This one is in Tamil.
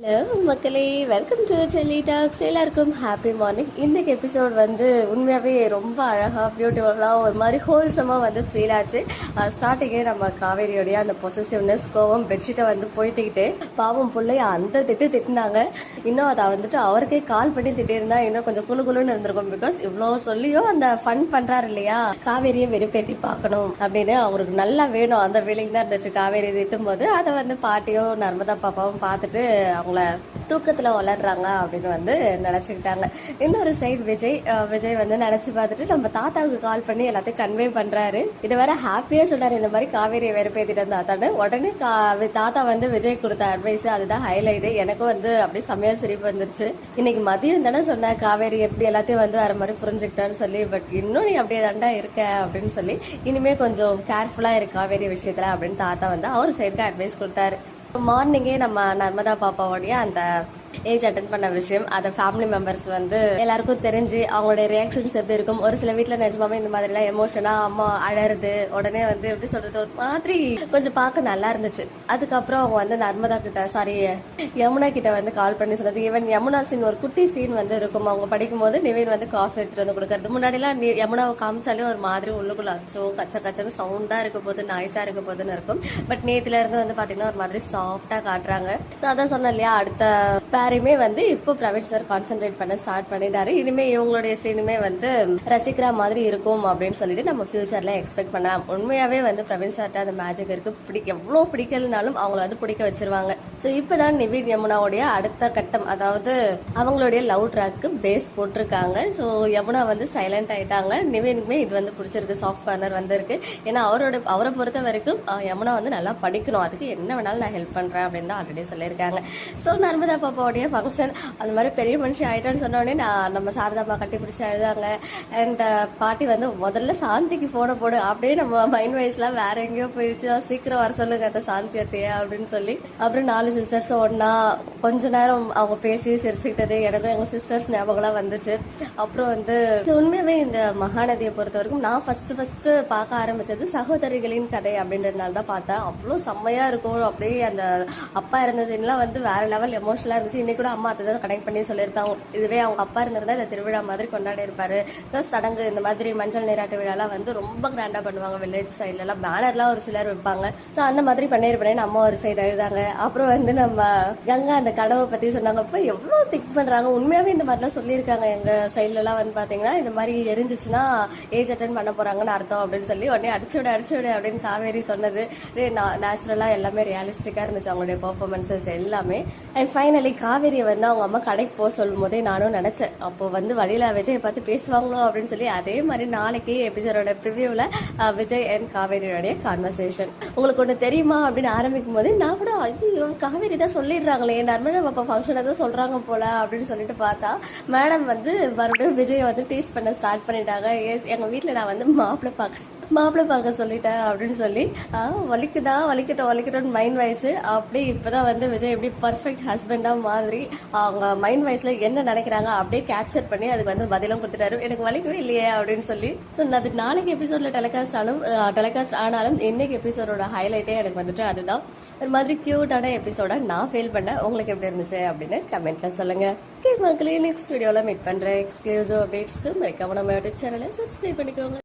ஹலோ மக்களே, வெல்கம் டு டெல்லி டாக்ஸ். எல்லாருக்கும் ஹாப்பி மார்னிங். இன்றைக்கி எபிசோட் வந்து உண்மையாகவே ரொம்ப அழகாக பியூட்டிஃபுல்லாக ஒரு மாதிரி ஹோல்சமாக வந்து ஃபீல் ஆச்சு. ஸ்டார்டிங்கே நம்ம காவேரியோடைய அந்த பொசசிவ்னஸ், கோவம், பெட்ஷீட்டை வந்து போய்த்துக்கிட்டு பாவம் பிள்ளைய அந்த திட்டினாங்க. இன்னும் அதை வந்துட்டு அவருக்கே கால் பண்ணி திட்டிருந்தா இன்னும் கொஞ்சம் குழுன்னு இருந்திருக்கும். பிகாஸ் இவ்வளோ சொல்லியும் அந்த ஃபன் பண்ணுறாரு இல்லையா, காவேரியை வெறுப்பேற்றி பார்க்கணும் அப்படின்னு அவருக்கு நல்லா வேணும். அந்த ஃபீலிங் தான் இருந்துச்சு காவேரி திட்டும் போது. அதை வந்து பாட்டியும் நர்மதா பாப்பாவும் பார்த்துட்டு அவங்கள தூக்கத்துல வளர்றாங்க அப்படின்னு வந்து நினைச்சுக்கிட்டாங்க. இன்னொரு சைடு விஜய் வந்து நினைச்சு பார்த்துட்டு நம்ம தாத்தாவுக்கு கால் பண்ணி எல்லாத்தையும் கன்வே பண்றாரு. இது வேற ஹாப்பியா சொல்றாரு, இந்த மாதிரி காவேரியை வெறுப்பேத்திட்டு இருந்தாத்தான்னு. உடனே தாத்தா வந்து விஜய் கொடுத்த அட்வைஸ் அதுதான் ஹைலைட். எனக்கும் வந்து அப்படியே செம்மையா சிரிப்பு வந்துருச்சு. இன்னைக்கு மதியம் தானே சொன்ன காவேரி எப்படி எல்லாத்தையும் வந்து வேற மாதிரி புரிஞ்சுக்கிட்டான்னு சொல்லி, பட் இன்னும் நீ அப்படியே தாண்டா இருக்க அப்படின்னு சொல்லி, இனிமே கொஞ்சம் கேர்ஃபுல்லா இருக்கு காவேரி விஷயத்துல அப்படின்னு தாத்தா வந்து அவர் சைடுக்கு அட்வைஸ் கொடுத்தாரு. மார்னிங்கே நம்ம நர்மதா பாப்பாவோடைய அந்த ஏஜ் அட்டன் பண்ண விஷயம், அதை ஃபேமிலி மெம்பர்ஸ் வந்து எல்லாருக்கும் தெரிஞ்சு அவங்களுடைய ரியாக்ஷன்ஸ் எப்படி இருக்கும். ஒரு சில வீட்டில் நிஜமாவே இந்த மாதிரிலாம் எமோஷனாக அம்மா அழறது, உடனே வந்து எப்படி சொல்றது, ஒரு மாதிரி கொஞ்சம் பார்க்க நல்லா இருந்துச்சு. அதுக்கப்புறம் அவங்க வந்து நர்மதா கிட்ட, சாரி யமுனா கிட்ட வந்து கால் பண்ணி சொன்னது. ஈவன் யமுனா சீன், ஒரு குட்டி சீன் வந்து இருக்கும். அவங்க படிக்கும் போது நிவின் வந்து காஃபி எடுத்துட்டு வந்து கொடுக்கறது. முன்னாடிலாம் யமுனாவை காமிச்சாலே ஒரு மாதிரி உள்ளுக்குள்ள அச்சோ கச்சன்னு சவுண்டா இருக்க போது, நாய்ஸா இருக்க போதுன்னு இருக்கும். பட் நேத்துல இருந்து வந்து பாத்தீங்கன்னா ஒரு மாதிரி சாஃப்டா காட்டுறாங்க. ஸோ அதான் சொன்னேன் இல்லையா, அடுத்த பேரையுமே வந்து இப்போ பிரவீன் சார் கான்சென்ட்ரேட் பண்ண ஸ்டார்ட் பண்ணிட்டாரு. இனிமே இவங்களுடைய சீனுமே வந்து ரசிக்கிற மாதிரி இருக்கும் அப்படின்னு சொல்லிட்டு நம்ம ஃபியூச்சர்ல எக்ஸ்பெக்ட் பண்ணலாம். உண்மையாவே வந்து பிரவீன் சார்ட்ட அந்த மேஜிக் இருக்கு. எவ்வளோ பிடிக்கலனாலும் அவங்கள வந்து பிடிக்க வச்சிருவாங்க. ஸோ இப்போதான் நிவின் யமுனாவுடைய அடுத்த கட்டம், அதாவது அவங்களுடைய லவ் ட்ராக்கு பேஸ் போட்டிருக்காங்க. ஸோ யமுனா வந்து சைலண்ட் ஆயிட்டாங்க. நிவினுக்குமே இது வந்து பிடிச்சிருக்கு, சாஃப்ட் கார்னர் வந்திருக்கு. ஏன்னா அவரை பொறுத்த வரைக்கும் யமுனா வந்து நல்லா படிக்கணும், அதுக்கு என்ன வேணாலும் நான் ஹெல்ப் பண்றேன் அப்படின்னு தான் ஆல்ரெடி சொல்லியிருக்காங்க. ஸோ நர்மதா பாப்பாவுடைய ஃபங்க்ஷன் அந்த மாதிரி பெரிய மனுஷன் ஆயிட்டோன்னு சொன்னோடனே நம்ம சாரதாப்பா கட்டி பிடிச்சி அழுதாங்க. அண்ட் பாட்டி வந்து முதல்ல சாந்திக்கு போன போடு, அப்படியே நம்ம மைண்ட் வைஸ்லாம் வேற எங்கேயோ போயிடுச்சு, சீக்கிரம் வர சொல்லுங்க அந்த சாந்தி அத்தையா அப்படின்னு சொல்லி. அப்புறம் 4 சிஸ்டர்ஸ் ஒன்னா கொஞ்ச நேரம் அவங்க பேசி சிரிச்சுக்கிட்டது எனக்கும் எங்க சிஸ்டர்ஸ் ஞாபகம்லாம் வந்துச்சு. அப்புறம் வந்து உண்மையாவே இந்த மகாநதியை பொறுத்த வரைக்கும் நான் ஃபர்ஸ்ட் பார்க்க ஆரம்பிச்சது சகோதரிகளின் கதை அப்படின்றதுனால தான் பார்த்தேன். அவ்வளோ செம்மையா இருக்கும். அப்படியே அந்த அப்பா இருந்ததுலாம் வந்து வேற லெவல் எமோஷனலா இருந்துச்சு. இன்னைக்கு கூட அம்மா அதை கனெக்ட் பண்ணி சொல்லியிருக்காங்க. இதுவே அவங்க அப்பா இருந்திருந்தா இந்த திருவிழா மாதிரி கொண்டாடி இருப்பாரு. ப்ளஸ் சடங்கு இந்த மாதிரி மஞ்சள் நீராட்டு விழாலாம் வந்து ரொம்ப கிராண்டா பண்ணுவாங்க. வில்லேஜ் சைட்ல எல்லாம் பேனர்லாம் ஒரு சிலர் வைப்பாங்க. ஸோ அந்த மாதிரி பண்ணிருப்பேன். அம்மா ஒரு சைடு எழுதாங்க. அப்புறம் வந்து நம்ம கங்கா அந்த கனவை பத்தி சொன்னாங்க. இப்போ எவ்வளோ திக் பண்றாங்க. உண்மையாவே இந்த மாதிரிலாம் சொல்லியிருக்காங்க. எங்க சைட்ல எல்லாம் வந்து பாத்தீங்கன்னா இந்த மாதிரி எரிஞ்சிச்சுன்னா ஏஜ் அட்டன் பண்ண போறாங்கன்னு அர்த்தம் அப்படின்னு சொல்லி உடனே அடிச்சு விடு அப்படின்னு காவேரி சொன்னது நேச்சுரலா எல்லாமே ரியலிஸ்டிக்கா இருந்துச்சு அவங்களுடைய பெர்ஃபார்மன்ஸஸ் எல்லாமே. அண்ட் ஃபைனலி காவேரியை வந்து அவங்க அம்மா கடைக்கு போக சொல்லும் போதே நானும் நினைச்சேன், அப்போ வந்து வழியில விஜய் பார்த்து பேசுவாங்களோ அப்படின்னு சொல்லி. அதே மாதிரி நாளைக்கு எபிசோடோட ப்ரிவியூல விஜய் அண்ட் காவேரியோடைய கான்வர்சேஷன் உங்களுக்கு ஒன்று தெரியுமா அப்படின்னு ஆரம்பிக்கும் போது நான் கூட ஐயோ காவேரி தான் சொல்லிடுறாங்களே, நர்மதா பாப்பா ஃபங்க்ஷனை தான் சொல்றாங்க போல அப்படின்னு சொல்லிட்டு பார்த்தா மேடம் வந்து மறுபடியும் விஜய் வந்து டீஸ் பண்ண ஸ்டார்ட் பண்ணிட்டாங்க. எங்க வீட்டில் நான் வந்து மாப்பிள்ளை பார்க்க சொல்லிட்டேன் அப்படின்னு சொல்லி வலிக்கட்டும் மைண்ட் வைஸ். அப்படி இப்போதான் வந்து விஜய் எப்படி பர்ஃபெக்ட் ஹஸ்பண்டா மாதிரி அவங்க மைண்ட் வைஸ்ல என்ன நினைக்கிறாங்க அப்படியே கேப்சர் பண்ணி அதுக்கு வந்து பதிலும் கொடுத்துட்டாரு. எனக்கு வலிக்கவே இல்லையே அப்படின்னு சொல்லி. ஸோ அது நாளைக்கு எபிசோட்ல டெலிகாஸ்ட் ஆனாலும் இன்னைக்கு எபிசோடோட ஹைலைட்டே எனக்கு வந்துட்டு அதுதான். ஒரு மாதிரி கியூட்டான எபிசோட நான் ஃபீல் பண்ணேன். உங்களுக்கு எப்படி இருந்துச்சு அப்படின்னு கமெண்ட்ல சொல்லுங்க. மக்களே, நெக்ஸ்ட் வீடியோல மீட் பண்றேன். எக்ஸ்க்ளூசிவ் அப்டேட்ஸ்க்கு மறக்காம நம்ம யூடியூப் சேனலை சப்ஸ்கிரைப் பண்ணிக்கோங்க.